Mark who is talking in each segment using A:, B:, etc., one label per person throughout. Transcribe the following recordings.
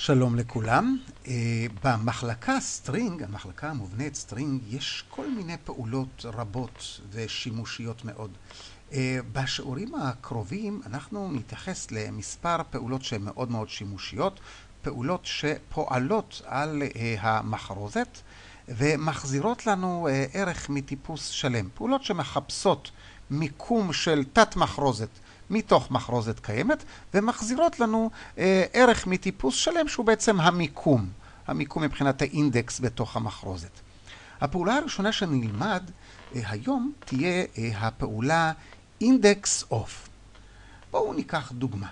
A: שלום לכולם. במחלקה סטרינג, המחלקה המובנית סטרינג, יש כל מיני פעולות רבות ושימושיות מאוד. בשיעורים הקרובים אנחנו נתייחס למספר פעולות שהן מאוד מאוד שימושיות, פעולות שפועלות על המחרוזת ומחזירות לנו ערך מטיפוס שלם. פעולות שמחפשות מיקום של תת מחרוזת מתוך מחרוזת קיימת, ומחזירות לנו ערך מטיפוס שלם שהוא בעצם המיקום. המיקום מבחינת האינדקס בתוך המחרוזת. הפעולה הראשונה שנלמד היום תהיה הפעולה index of. בואו ניקח דוגמה.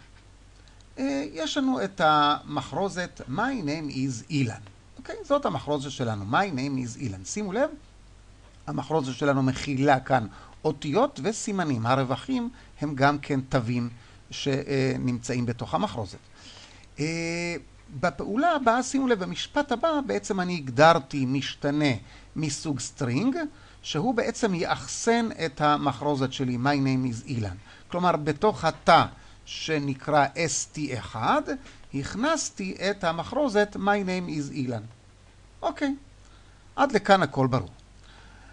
A: יש לנו את המחרוזת My name is Ilan. אוקיי? זאת המחרוזת שלנו. My name is Ilan. שימו לב, המחרוזת שלנו מכילה כאן אותיות וסימנים. הרווחים הם גם כן תווים שנמצאים בתוך המחרוזת. בפעולה הבאה, שימו לב, במשפט הבא בעצם אני הגדרתי משתנה מסוג סטרינג, שהוא בעצם יאחסן את המחרוזת שלי, My name is Ilan. כלומר, בתוך התא שנקרא st1, הכנסתי את המחרוזת My name is Ilan. אוקיי, עד לכאן הכל ברור.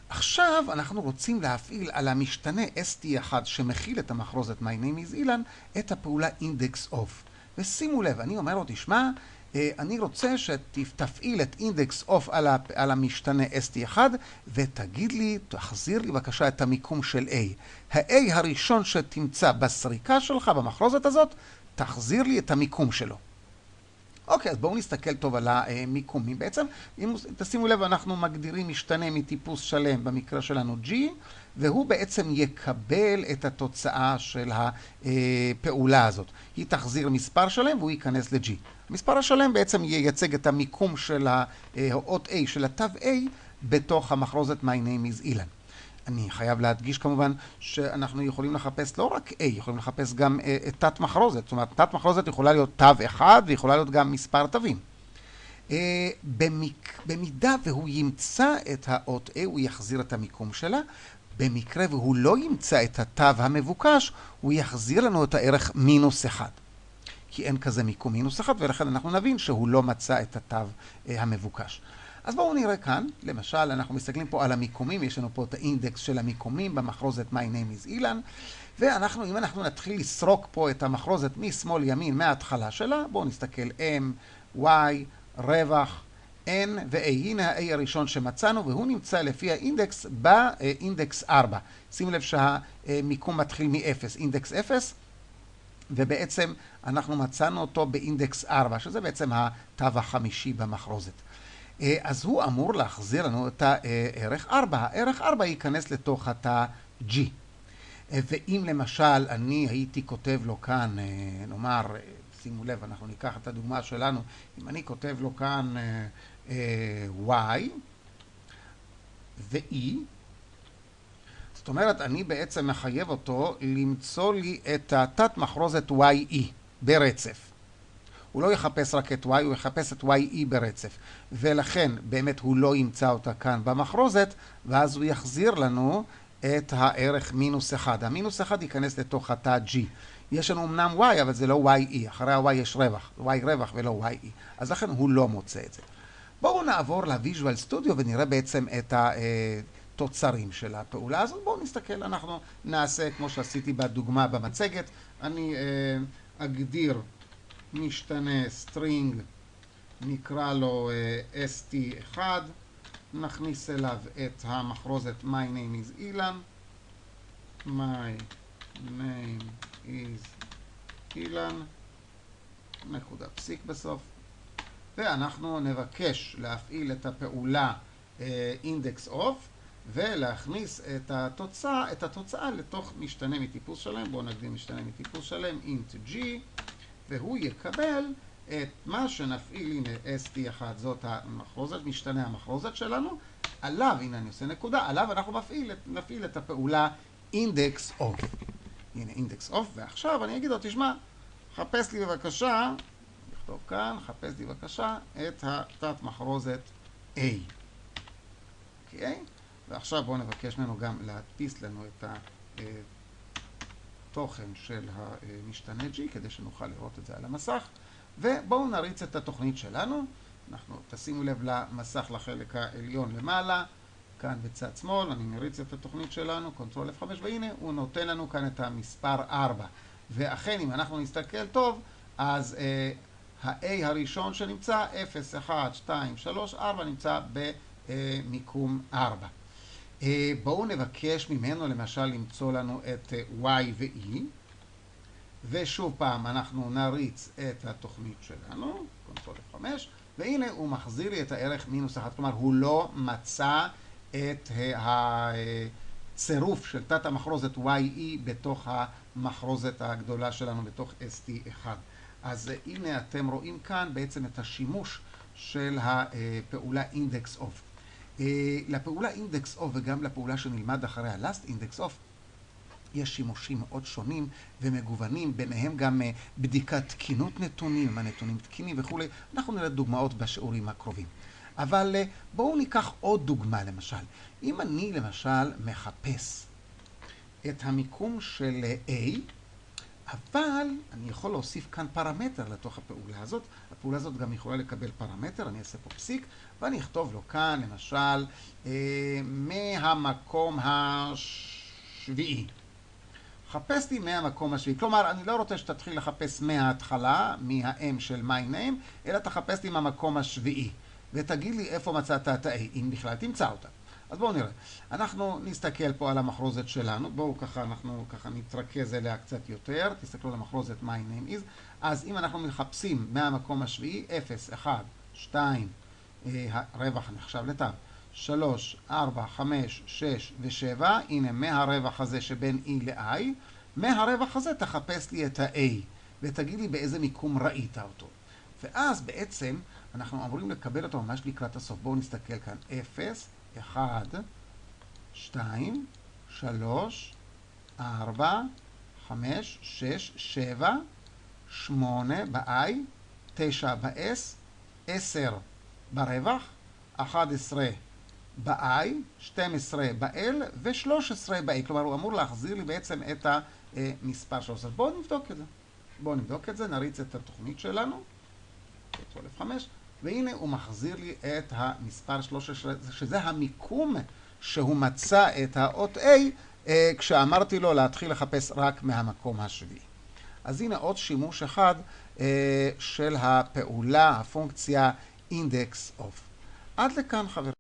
A: עכשיו אנחנו רוצים להפעיל על המשתנה st1 שמכיל את המחרוזת My name is Ilan את הפעולה index of. ושימו לב, אני אומר לו, תשמע, אני רוצה שתפעיל את index of על המשתנה st1 ותגיד לי, תחזיר לי בבקשה את המיקום של a. ה-a הראשון שתמצא בסריקה שלך במחרוזת הזאת, תחזיר לי את המיקום שלו. אוקיי, אז בואו נסתכל טוב על המיקומים. בעצם, אם תשימו לב, אנחנו מגדירים משתנה מטיפוס שלם, במקרה שלנו G, והוא בעצם יקבל את התוצאה של הפעולה הזאת. היא תחזיר מספר שלם והוא ייכנס ל-G. המספר השלם בעצם ייצג את המיקום של האות A, של התו A, בתוך המחרוזת My name is Ilan. אני חייב להדגיש כמובן שאנחנו יכולים לחפש לא רק A, יכולים לחפש גם את תת מחרוזת. זאת אומרת, תת מחרוזת יכולה להיות תו אחד ויכולה להיות גם מספר תווים. במידה והוא ימצא את האות A, הוא יחזיר את המיקום שלה. במקרה והוא לא ימצא את התו המבוקש, הוא יחזיר לנו את הערך -1. כי אין כזה מיקום -1, ולכן אנחנו נבין שהוא לא מצא את התו המבוקש. אז בואו נראה כאן, למשל, אנחנו מסתכלים פה על המיקומים, יש לנו פה את האינדקס של המיקומים במחרוזת My name is Ilan, ואנחנו, אם אנחנו נתחיל לסרוק פה את המחרוזת משמאל ימין מההתחלה שלה, בואו נסתכל M, Y, רווח, N ו-A. הנה ה-A הראשון שמצאנו, והוא נמצא לפי האינדקס באינדקס 4. שימו לב שהמיקום מתחיל מ-0, אינדקס 0, ובעצם אנחנו מצאנו אותו באינדקס 4, שזה בעצם התו החמישי במחרוזת. אז הוא אמור להחזיר לנו את הערך 4. הערך 4 ייכנס לתוך התא G. ואם למשל אני הייתי כותב לו כאן, נאמר, שימו לב, אנחנו ניקח את הדוגמה שלנו, אם אני כותב לו כאן Y ו-E, זאת אומרת, אני בעצם מחייב אותו למצוא לי את התת מחרוזת YE ברצף. הוא לא יחפש רק את Y, הוא יחפש את YE ברצף. ולכן באמת הוא לא ימצא אותה כאן במחרוזת, ואז הוא יחזיר לנו את הערך -1. ה-1 ייכנס לתוך התא G. יש לנו אמנם Y, אבל זה לא YE. אחרי ה-Y יש רווח. Y רווח ולא YE. אז לכן הוא לא מוצא את זה. בואו נעבור ל-Visual Studio ונראה בעצם את התוצרים של הפעולה הזאת. בואו נסתכל, אנחנו נעשה כמו שעשיתי בדוגמה במצגת. אני אגדיר משתנה סטרינג, נקרא לו st1, נכניס אליו את המחרוזת My name is Ilan, My name is Ilan, נקודה פסיק בסוף, ואנחנו נבקש להפעיל את הפעולה index of ולהכניס את התוצאה לתוך משתנה מטיפוס שלם. בואו נקדים משתנה מטיפוס שלם, int G, והוא יקבל את מה שנפעיל, הנה st1 זאת המחרוזת, משתנה המחרוזת שלנו, עליו, הנה אני עושה נקודה, עליו אנחנו נפעיל את הפעולה index of. הנה index of, ועכשיו אני אגיד לו, תשמע, חפש לי בבקשה, נכתוב כאן, חפש לי בבקשה את התת מחרוזת A. אוקיי? ועכשיו בואו נבקש ממנו גם להדפיס לנו את התוכן של המשתנה G, כדי שנוכל לראות את זה על המסך. ובואו נריץ את התוכנית שלנו. אנחנו תשימו לב למסך לחלק העליון למעלה, כאן בצד שמאל, אני מריץ את התוכנית שלנו, קונטרול F5, והנה הוא נותן לנו כאן את המספר 4. ואכן, אם אנחנו נסתכל טוב, אז ה-A הראשון שנמצא, 0, 1, 2, 3, 4, נמצא במיקום 4. בואו נבקש ממנו למשל למצוא לנו את Y ו-E, ושוב פעם אנחנו נריץ את התוכנית שלנו, קונטרול F5, והנה הוא מחזיר לי את הערך מינוס 1, כלומר הוא לא מצא את הצירוף של תת המחרוזת YE בתוך המחרוזת הגדולה שלנו, בתוך ST1. אז הנה אתם רואים כאן בעצם את השימוש של הפעולה index of. לפעולה index of וגם לפעולה שנלמד אחריה last index of, יש שימושים מאוד שונים ומגוונים, ביניהם גם בדיקת תקינות נתונים, הנתונים תקינים וכו'. אנחנו נראה דוגמאות בשיעורים הקרובים. אבל בואו ניקח עוד דוגמה למשל. אם אני למשל מחפש את המיקום של A, אבל אני יכול להוסיף כאן פרמטר לתוך הפעולה הזאת. הפעולה הזאת גם יכולה לקבל פרמטר, אני אעשה פה פסיק, ואני אכתוב לו כאן למשל מהמקום השביעי. חפשתי מהמקום השביעי, כלומר אני לא רוצה שתתחיל לחפש מההתחלה, מה-M של my name, אלא תחפש לי מהמקום השביעי, ותגיד לי איפה מצאת את ה-A, אם בכלל תמצא אותה. אז בואו נראה. אנחנו נסתכל פה על המחרוזת שלנו, בואו ככה אנחנו ככה נתרכז אליה קצת יותר, תסתכלו על המחרוזת my name is, אז אם אנחנו מחפשים מהמקום השביעי, 0, 1, 2, הרווח נחשב לתו, 3, 4, 5, 6 ו-7, הנה מהרווח הזה שבין E ל-I, מהרווח הזה תחפש לי את ה-A, ותגיד לי באיזה מיקום ראית אותו. ואז בעצם אנחנו אמורים לקבל אותו ממש לקראת הסוף. בואו נסתכל כאן, 0, 1, 2, 3, 4, 5, 6, 7, 8 ב-I, 9 ב-S, 10 ברווח, 11 ב-I, 12 ב-L ו-13 ב-A. כלומר, הוא אמור להחזיר לי בעצם את המספר 13. בואו נבדוק את זה. בואו נבדוק את זה, נריץ את התוכנית שלנו, קונטרול F5, והנה הוא מחזיר לי את המספר 13, שזה המיקום שהוא מצא את האות A, כשאמרתי לו להתחיל לחפש רק מהמקום השביעי. אז הנה עוד שימוש אחד של הפעולה, הפונקציה index of. עד לכאן חברים.